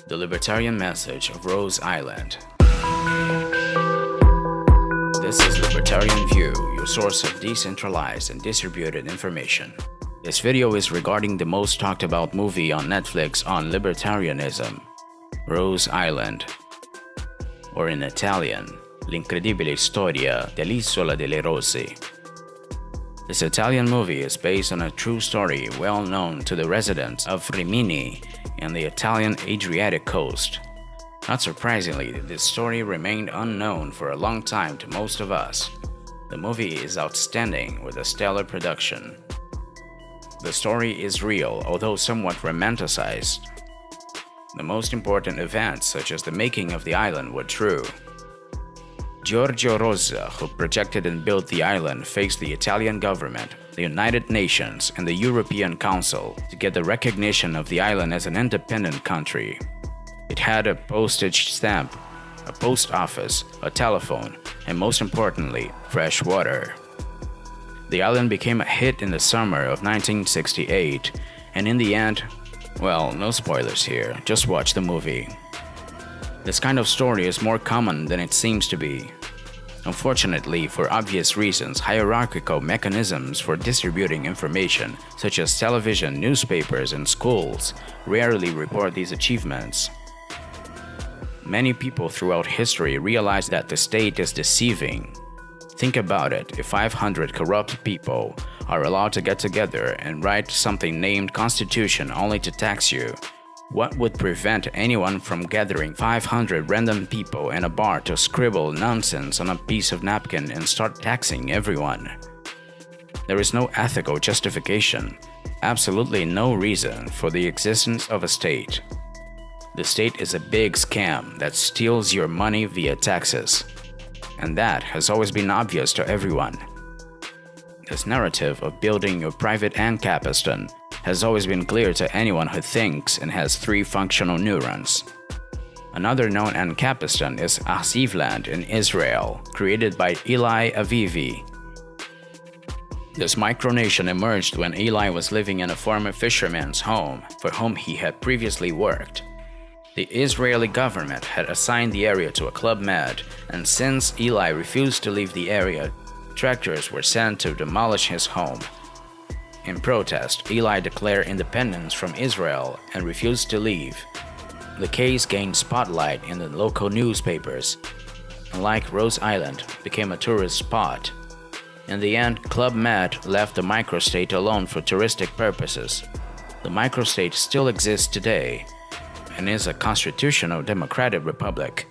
The Libertarian Message of Rose Island. This is Libertarian View, your source of decentralized and distributed information. This video is regarding the most talked about movie on Netflix on libertarianism, Rose Island, or in Italian, L'incredibile storia dell'Isola delle Rose. This Italian movie is based on a true story well known to the residents of Rimini and the Italian Adriatic coast. Not surprisingly, this story remained unknown for a long time to most of us. The movie is outstanding with a stellar production. The story is real, although somewhat romanticized. The most important events, such as the making of the island, were true. Giorgio Rosa, who projected and built the island, faced the Italian government, the United Nations, and the European Council to get the recognition of the island as an independent country. It had a postage stamp, a post office, a telephone, and most importantly, fresh water. The island became a hit in the summer of 1968, and in the end, well, no spoilers here, just watch the movie. This kind of story is more common than it seems to be. Unfortunately, for obvious reasons, hierarchical mechanisms for distributing information, such as television, newspapers, and schools, rarely report these achievements. Many people throughout history realize that the state is deceiving. Think about it, if 500 corrupt people are allowed to get together and write something named Constitution only to tax you, what would prevent anyone from gathering 500 random people in a bar to scribble nonsense on a piece of napkin and start taxing everyone? There is no ethical justification, absolutely no reason for the existence of a state. The state is a big scam that steals your money via taxes. And that has always been obvious to everyone. This narrative of building your private ancapistan has always been clear to anyone who thinks and has 3 functional neurons. Another known ancapistan is Asivland in Israel, created by Eli Avivi. This micronation emerged when Eli was living in a former fisherman's home for whom he had previously worked. The Israeli government had assigned the area to a Club Med, and since Eli refused to leave the area, tractors were sent to demolish his home. In protest, Eli declared independence from Israel and refused to leave. The case gained spotlight in the local newspapers, and like Rose Island, became a tourist spot. In the end, Club Med left the microstate alone for touristic purposes. The microstate still exists today and is a constitutional democratic republic.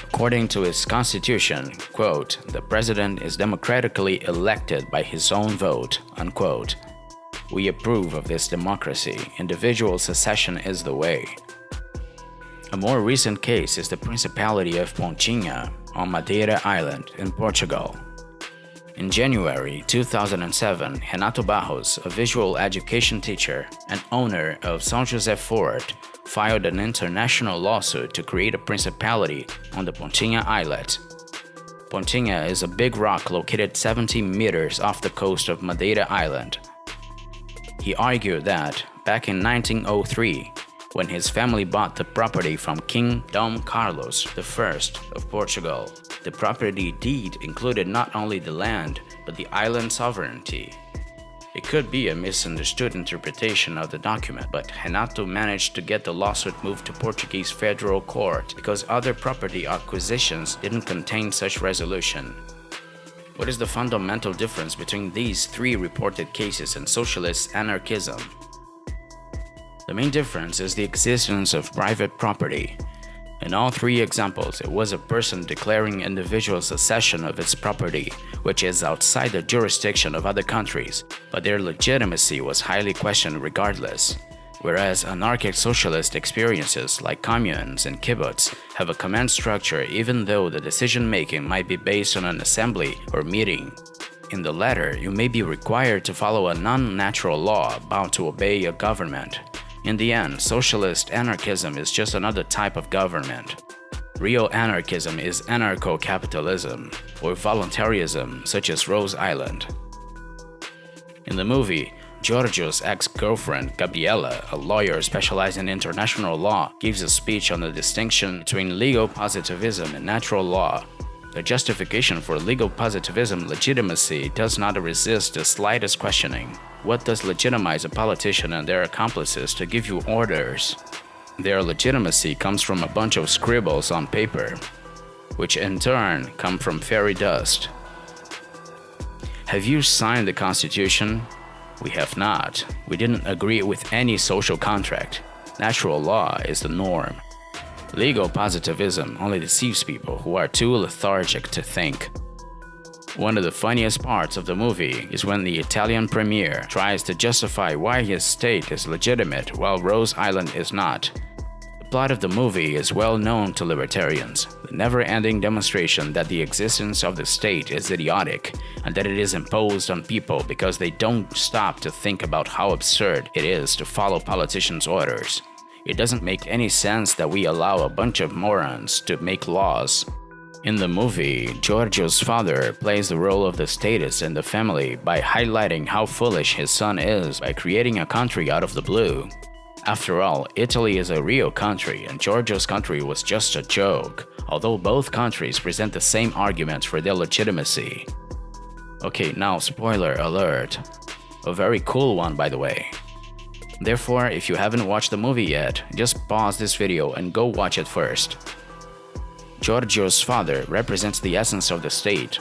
According to its constitution, quote, "The president is democratically elected by his own vote," unquote. We approve of this democracy. Individual secession is the way. A more recent case is the Principality of Pontinha on Madeira Island in Portugal. In January 2007, Renato Barros, a visual education teacher and owner of São José Fort, filed an international lawsuit to create a principality on the Pontinha Islet. Pontinha is a big rock located 70 meters off the coast of Madeira Island. He argued that, back in 1903, when his family bought the property from King Dom Carlos I of Portugal, the property deed included not only the land, but the island sovereignty. It could be a misunderstood interpretation of the document, but Renato managed to get the lawsuit moved to Portuguese federal court because other property acquisitions didn't contain such resolution. What is the fundamental difference between these 3 reported cases and socialist anarchism? The main difference is the existence of private property. In all 3 examples, it was a person declaring individual secession of its property, which is outside the jurisdiction of other countries, but their legitimacy was highly questioned regardless. Whereas anarchic socialist experiences like communes and kibbutz have a command structure even though the decision-making might be based on an assembly or meeting. In the latter, you may be required to follow a non-natural law bound to obey a government. In the end, socialist anarchism is just another type of government. Real anarchism is anarcho-capitalism, or voluntarism, such as Rose Island. In the movie, Giorgio's ex-girlfriend, Gabriella, a lawyer specialized in international law, gives a speech on the distinction between legal positivism and natural law. The justification for legal positivism legitimacy does not resist the slightest questioning. What does legitimize a politician and their accomplices to give you orders? Their legitimacy comes from a bunch of scribbles on paper, which in turn come from fairy dust. Have you signed the Constitution? We have not. We didn't agree with any social contract. Natural law is the norm. Legal positivism only deceives people who are too lethargic to think. One of the funniest parts of the movie is when the Italian premier tries to justify why his state is legitimate while Rose Island is not. The plot of the movie is well known to libertarians, the never-ending demonstration that the existence of the state is idiotic and that it is imposed on people because they don't stop to think about how absurd it is to follow politicians' orders. It doesn't make any sense that we allow a bunch of morons to make laws. In the movie, Giorgio's father plays the role of the statist in the family by highlighting how foolish his son is by creating a country out of the blue. After all, Italy is a real country and Giorgio's country was just a joke, although both countries present the same arguments for their legitimacy. Okay, now spoiler alert. A very cool one, by the way. Therefore, if you haven't watched the movie yet, just pause this video and go watch it first. Giorgio's father represents the essence of the state,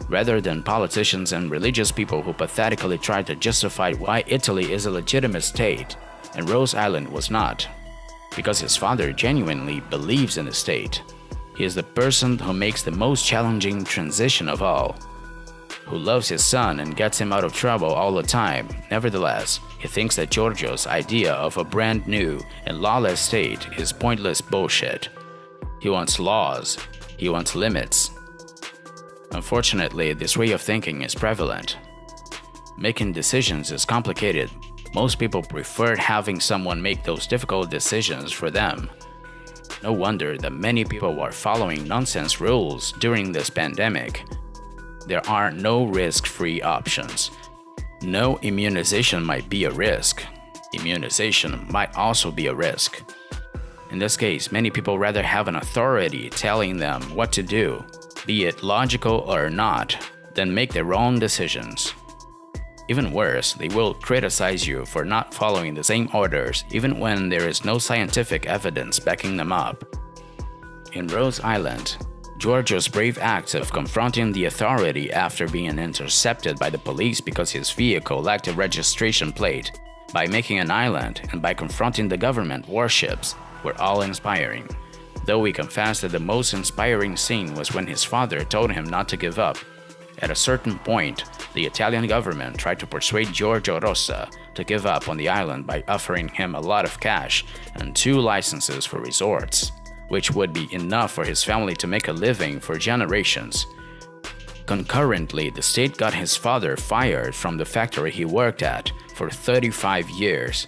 rather than politicians and religious people who pathetically try to justify why Italy is a legitimate state and Rose Island was not. Because his father genuinely believes in the state. He is the person who makes the most challenging transition of all, who loves his son and gets him out of trouble all the time. Nevertheless, he thinks that Giorgio's idea of a brand new and lawless state is pointless bullshit. He wants laws. He wants limits. Unfortunately, this way of thinking is prevalent. Making decisions is complicated. Most people prefer having someone make those difficult decisions for them. No wonder that many people are following nonsense rules during this pandemic. There are no risk-free options. No immunization might be a risk. Immunization might also be a risk. In this case, many people rather have an authority telling them what to do, be it logical or not, than make their own decisions. Even worse, they will criticize you for not following the same orders even when there is no scientific evidence backing them up. In Rose Island, Giorgio's brave act of confronting the authority after being intercepted by the police because his vehicle lacked a registration plate, by making an island, and by confronting the government warships were all inspiring. Though he confessed that the most inspiring scene was when his father told him not to give up. At a certain point, the Italian government tried to persuade Giorgio Rosa to give up on the island by offering him a lot of cash and 2 licenses for resorts, which would be enough for his family to make a living for generations. Concurrently, the state got his father fired from the factory he worked at for 35 years.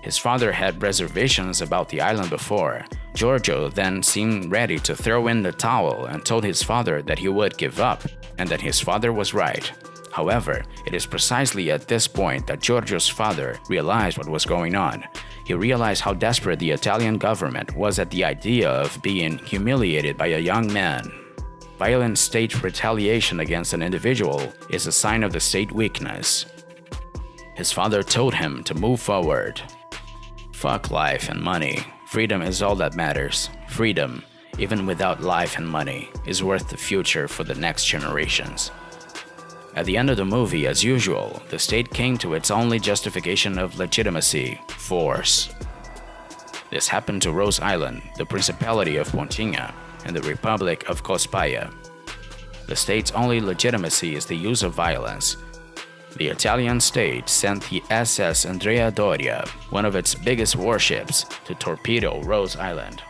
His father had reservations about the island before. Giorgio then seemed ready to throw in the towel and told his father that he would give up, and that his father was right. However, it is precisely at this point that Giorgio's father realized what was going on. He realized how desperate the Italian government was at the idea of being humiliated by a young man. Violent state retaliation against an individual is a sign of the state weakness. His father told him to move forward. Fuck life and money. Freedom is all that matters. Freedom, even without life and money, is worth the future for the next generations. At the end of the movie, as usual, the state came to its only justification of legitimacy: force. This happened to Rose Island, the Principality of Pontinha, and the Republic of Cospaya. The state's only legitimacy is the use of violence. The Italian state sent the SS Andrea Doria, one of its biggest warships, to torpedo Rose Island.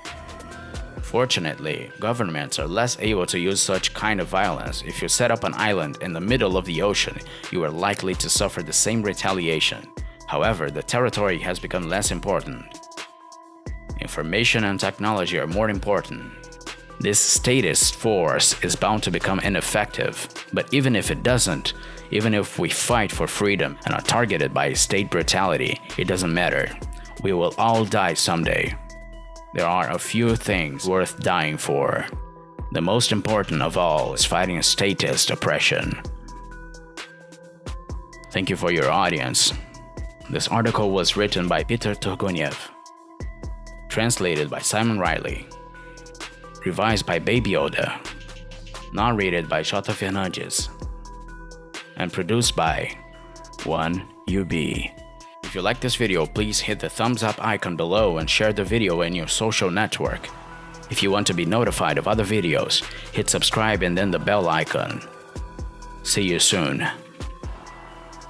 Fortunately, governments are less able to use such kind of violence. If you set up an island in the middle of the ocean, you are likely to suffer the same retaliation. However, the territory has become less important. Information and technology are more important. This statist force is bound to become ineffective. But even if it doesn't, even if we fight for freedom and are targeted by state brutality, it doesn't matter. We will all die someday. There are a few things worth dying for. The most important of all is fighting statist oppression. Thank you for your audience. This article was written by Peter Turguniev, translated by Simon Riley, revised by Baby Oda, narrated by Jota Fernandes, and produced by 1UB. If you like this video, please hit the thumbs up icon below and share the video in your social network. If you want to be notified of other videos, hit subscribe and then the bell icon. See you soon.